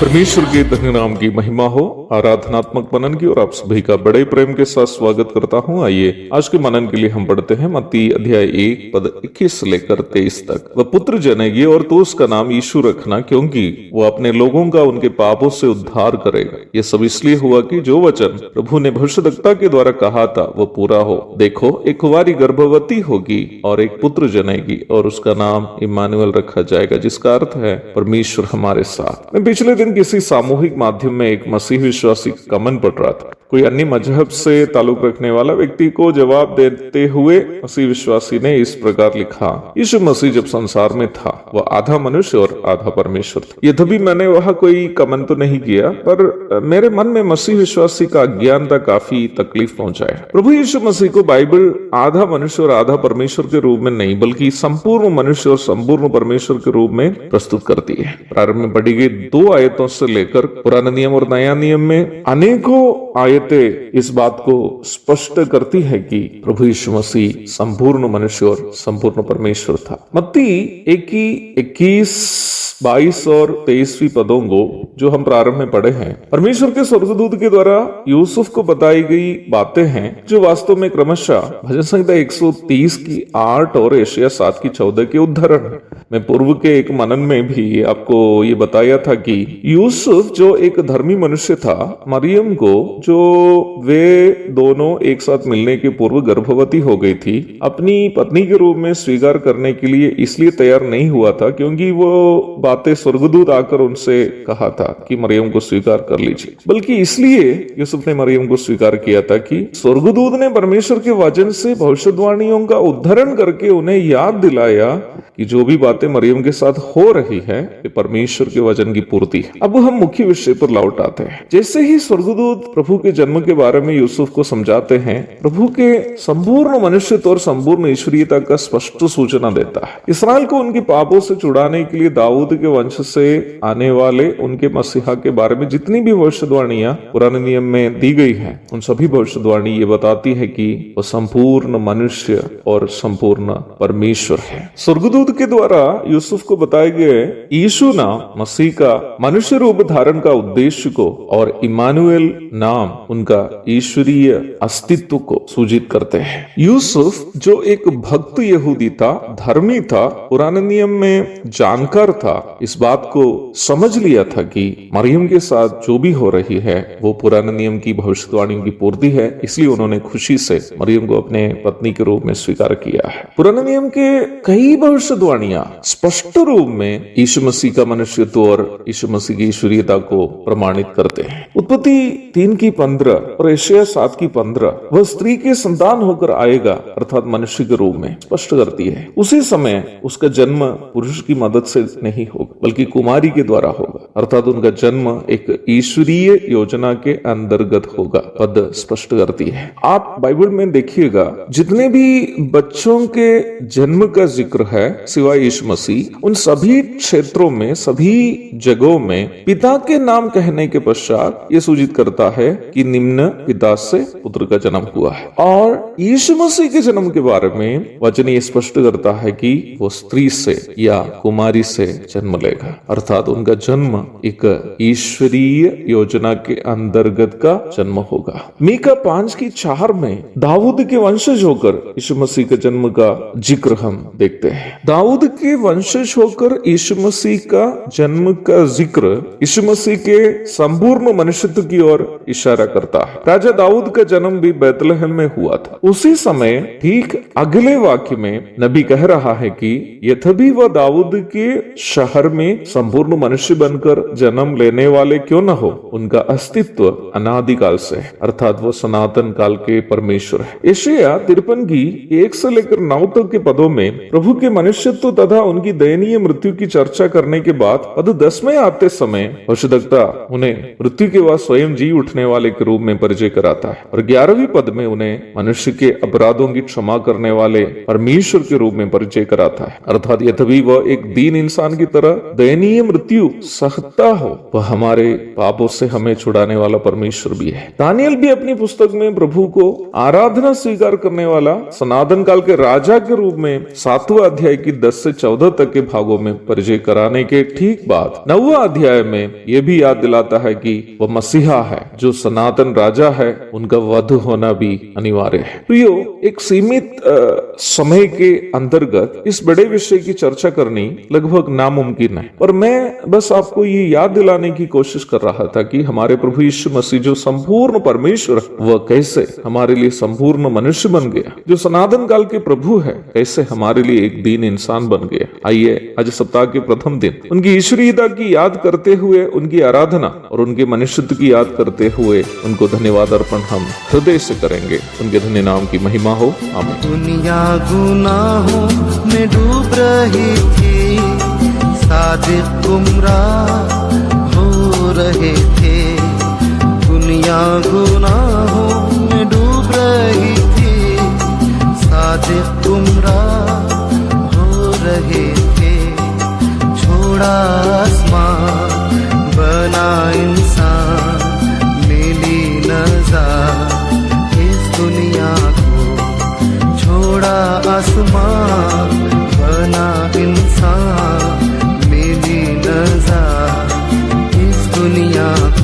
परमेश्वर के धन्य नाम की महिमा हो। आराधनात्मक मनन की और आप सभी का बड़े प्रेम के साथ स्वागत करता हूं। आइए आज के मनन के लिए हम पढ़ते हैं मत्ती अध्याय 1 पद 21 से लेकर 23 तक। वह पुत्र जनेगी और तो उसका नाम यीशु रखना, क्योंकि वो अपने लोगों का उनके पापों से उद्धार करेगा। ये सब इसलिए हुआ कि जो वचन प्रभु ने भविष्यद्वक्ता के द्वारा कहा था वो पूरा हो। देखो, एक कुंवारी गर्भवती होगी और एक पुत्र जनेगी और उसका नाम इम्मानुएल रखा जाएगा, जिसका अर्थ है परमेश्वर हमारे साथ। मैं पिछले दिन किसी सामूहिक माध्यम में एक मसीह विश्वासी कमेंट पढ़ रहा था। कोई अन्य मजहब से ताल्लुक रखने वाला व्यक्ति को जवाब देते हुए मसीह विश्वासी ने इस प्रकार लिखा, यीशु मसीह जब संसार में था वह आधा मनुष्य और आधा परमेश्वर था। यद्यपि मैंने वहां कोई कमेंट तो नहीं किया, पर मेरे मन में मसीह विश्वासी का अज्ञानता काफी तकलीफ पहुंचाया। प्रभु यीशु मसीह को बाइबल आधा मनुष्य और आधा परमेश्वर के रूप में नहीं, बल्कि संपूर्ण मनुष्य और संपूर्ण परमेश्वर के रूप में प्रस्तुत करती है। प्रारंभ में पढ़ी गई 2 आयतों से लेकर पुराने नियम और नया नियम में अनेकों आयतें इस बात को स्पष्ट करती है कि प्रभु यीशु मसीह संपूर्ण मनुष्य और संपूर्ण परमेश्वर था। मत्ती 21, 22 और 23 पदों को जो हम प्रारंभ में पढ़े हैं, परमेश्वर के स्वर्गदूत के द्वारा यूसुफ को बताई गई बातें हैं, जो वास्तव में क्रमशः भजन संहिता 130 की 8 और एशिया 7 की 14 के उदाहरण है। मैं पूर्व के एक मनन में भी आपको ये बताया था कि यूसुफ जो एक धर्मी मनुष्य था, मरियम को जो वे दोनों एक साथ मिलने के पूर्व गर्भवती हो गई थी, अपनी पत्नी के रूप में स्वीकार करने के लिए इसलिए तैयार नहीं हुआ था क्योंकि वो बातें स्वर्गदूत आकर उनसे कहा था कि मरियम को स्वीकार कर लीजिए, बल्कि इसलिए यूसुफ ने मरियम को स्वीकार किया था कि स्वर्गदूत ने परमेश्वर के वचन से भविष्यवाणियों का उद्धरण करके उन्हें याद दिलाया कि जो भी बातें मरियम के साथ हो रही है ये परमेश्वर के वचन की पूर्ति है। अब हम मुख्य विषय पर लौट आते हैं। जैसे ही स्वर्गदूत प्रभु के जन्म के बारे में यूसुफ को समझाते हैं, प्रभु के संपूर्ण मनुष्यत्व और संपूर्ण ईश्वरीयता का स्पष्ट सूचना देता है। इसराइल को उनके पापों से छुड़ाने के लिए दाऊद के वंश से आने वाले उनके मसीहा के बारे में जितनी भी भविष्यवाणियां पुराने नियम में दी गई है, उन सभी भविष्यवाणी ये बताती है कि वो संपूर्ण मनुष्य और संपूर्ण परमेश्वर है। स्वर्गदूत के द्वारा यूसुफ को बताए गए यीशु नाम मसीह का मनुष्य रूप धारण का उद्देश्य को और इम्मानुएल नाम उनका ईश्वरीय अस्तित्व को सूचित करते हैं। यूसुफ जो एक भक्त यहूदी था, धर्मी था, पुराने नियम में जानकार था, इस बात को समझ लिया था कि मरियम के साथ जो भी हो रही है वो पुराने नियम की भविष्यवाणियों की पूर्ति है, इसलिए उन्होंने खुशी से मरियम को अपने पत्नी के रूप में स्वीकार किया है। पुराने नियम के कई भविष्यवाणियां स्पष्ट रूप में यीशु मसीह का मनुष्यत्व और यीशु मसीह की ईश्वरीयता को प्रमाणित करते हैं। उत्पत्ति 3 की 15 और एशिया 7 की 15 वह स्त्री के संतान होकर आएगा अर्थात मनुष्य के रूप में स्पष्ट करती है। उसी समय उसका जन्म पुरुष की मदद से नहीं होगा बल्कि कुमारी के द्वारा होगा, अर्थात उनका जन्म एक ईश्वरीय योजना के अंतर्गत होगा, पद स्पष्ट करती है। आप बाइबल में देखिएगा, जितने भी बच्चों के जन्म का जिक्र है सिवाय यीशु मसीह, उन सभी क्षेत्रों में, सभी जगहों में पिता के नाम कहने के पश्चात ये सूचित करता है कि निम्न पिता से पुत्र का जन्म हुआ है। और यीशु मसीह के जन्म के बारे में वचन ये स्पष्ट करता है कि वो स्त्री से या कुमारी से जन्म लेगा, अर्थात उनका जन्म एक ईश्वरीय योजना के अंतर्गत का जन्म होगा। मीका 5 की 4 में दाऊद के वंशज होकर यीशु मसीह के जन्म का जिक्र हम देखते हैं। दाऊद के वंशज होकर यीशु मसीह का जन्म का जिक्र यीशु मसीह के संपूर्ण मनुष्यत्व की ओर इशारा करता है। राजा दाऊद का जन्म भी बैतलहम में हुआ था। उसी समय ठीक अगले वाक्य में नबी कह रहा है कि यद्यपि वह दाऊद के शहर में संपूर्ण मनुष्य बनकर जन्म लेने वाले क्यों न हो, उनका अस्तित्व अनादिकाल से है, अर्थात वो सनातन काल के परमेश्वर है। एशिया 53 की 1 से लेकर 9 तक के पदों में प्रभु के मनुष्यत्व तथा उनकी दयनीय मृत्यु की चर्चा करने के बाद पद 10 में आते समय भविष्यद्वक्ता उन्हें मृत्यु के बाद स्वयं जी उठने वाले के रूप में परिचय कराता है और 11वीं पद में उन्हें मनुष्य के अपराधों की क्षमा करने वाले परमेश्वर के रूप में परिचय कराता है, अर्थात यद्यपि वह एक दीन इंसान की तरह दयनीय मृत्यु सहता हो, वह हमारे पापों से हमें छुड़ाने वाला परमेश्वर भी है। दानियल भी अपनी पुस्तक में प्रभु को आराधना स्वीकार करने वाला सनातन काल के राजा के रूप में 7वां अध्याय की 10 से 14 तक के भागों में परिचय कराने के ठीक बाद 9वां अध्याय में यह भी याद दिलाता है कि वह मसीहा है, जो सनातन राजा है, उनका वध होना भी अनिवार्य है। तो ये एक सीमित समय के अंतर्गत इस बड़े विषय की चर्चा करनी लगभग नामुमकिन है, और मैं बस आपको ये याद दिलाने की कोशिश कर रहा था कि हमारे प्रभु यीशु मसीह जो संपूर्ण परमेश्वर, वह कैसे हमारे लिए संपूर्ण मनुष्य बन गया, जो सनातन काल के प्रभु है, कैसे हमारे लिए एक दीन इंसान बन गया। आइए आज सप्ताह के प्रथम दिन उनकी ईश्वरीयता की याद करते हुए उनकी आराधना और उनके मनुष्यत्व की याद करते हुए उनको धन्यवाद अर्पण हम हृदय से करेंगे। उनके धन्य नाम की महिमा हो, आमीन। दुनिया गुनाहों में डूब रही थी, सादिक गुमराह हो रहे थे। दुनिया गुनाहों में डूब रही थी, सादिक गुमराह हो रहे थे। छोड़ा आसमान, बना इंसान, मिली नज़र इस दुनिया को। छोड़ा आसमान, बना इंसान, मिली नज़र इस दुनिया को।